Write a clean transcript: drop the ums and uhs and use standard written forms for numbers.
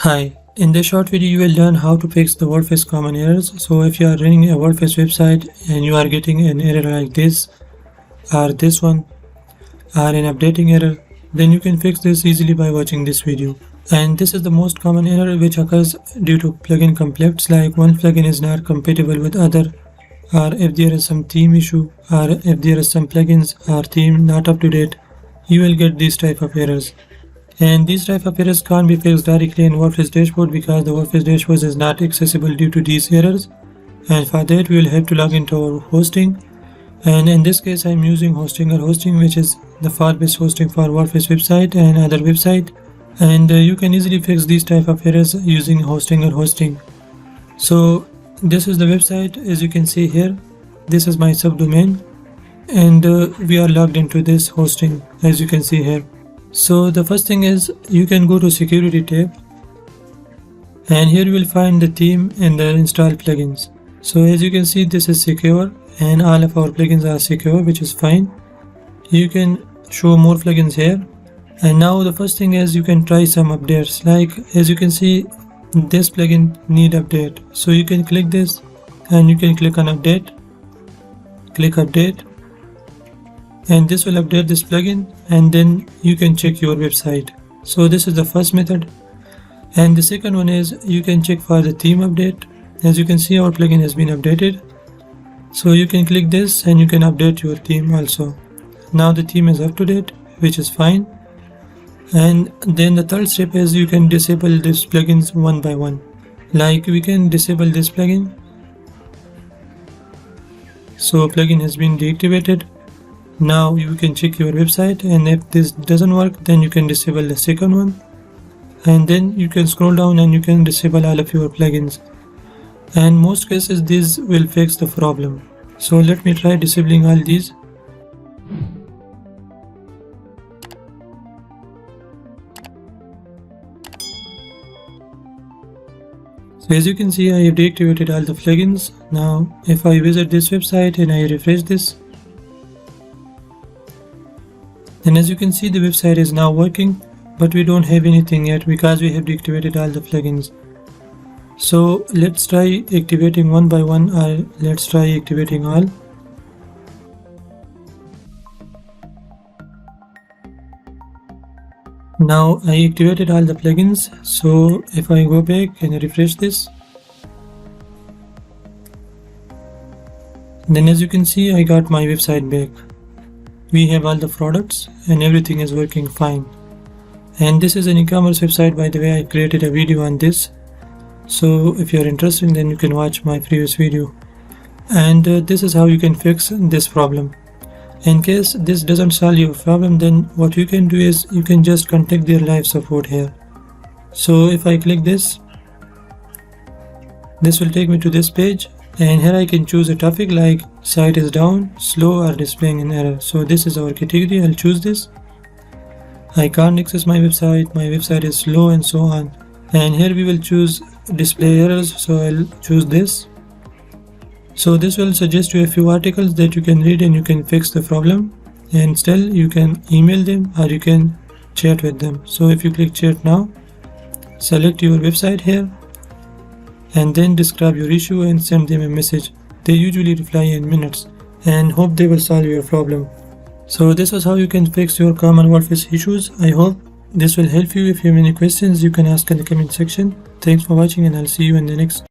Hi, in this short video you will learn how to fix the WordPress common errors. So if you are running a WordPress website and you are getting an error like this or this one or an updating error, then you can fix this easily by watching this video. And this is the most common error which occurs due to plugin conflicts, like one plugin is not compatible with other, or if there is some theme issue, or if there is some plugins or theme not up to date, you will get these type of errors. And these type of errors can't be fixed directly in WordPress dashboard because the WordPress dashboard is not accessible due to these errors. And for that we will have to log into our hosting. And in this case I'm using hosting, which is the far-best hosting for WordPress website and other website. And you can easily fix these type of errors using hosting. So this is the website. As you can see here, this is my subdomain, and we are logged into this hosting, as you can see here. So the first thing is you can go to security tab, and here you will find the theme and the install plugins. So as you can see, this is secure and all of our plugins are secure, which is fine. You can show more plugins here. And now the first thing is you can try some updates, like as you can see this plugin need update. So you can click this and you can click on update, click update, and this will update this plugin, and then you can check your website. So this is the first method. And the second one is you can check for the theme update. As you can see, our plugin has been updated, so you can click this and you can update your theme also. Now the theme is up to date, which is fine. And then the third step is you can disable these plugins one by one. Like we can disable this plugin. So plugin has been deactivated. Now you can check your website, and if this doesn't work, then you can disable the second one, and then you can scroll down and you can disable all of your plugins. And most cases this will fix the problem. So let me try disabling all these. So as you can see, I have deactivated all the plugins. Now if I visit this website and I refresh this, then as you can see the website is now working, but we don't have anything yet because we have deactivated all the plugins. So let's try activating one by one, or let's try activating all. Now I activated all the plugins. So if I go back and refresh this, then as you can see I got my website back. We have all the products and everything is working fine. And this is an e-commerce website, by the way. I created a video on this, so if you are interested then you can watch my previous video. And this is how you can fix this problem. In case this doesn't solve your problem, then what you can do is you can just contact their live support here. So if I click this will take me to this page, and here I can choose a topic like site is down, slow, or displaying an error. So this is our category. I'll choose this. I can't access my website is slow, and so on. And here we will choose display errors, so I'll choose this. So this will suggest you a few articles that you can read and you can fix the problem. And still you can email them or you can chat with them. So if you click chat now, select your website here, and then describe your issue and send them a message. They usually reply in minutes and hope they will solve your problem. So this is how you can fix your common WordPress issues. I hope this will help you. If you have any questions, you can ask in the comment section. Thanks for watching, and I'll see you in the next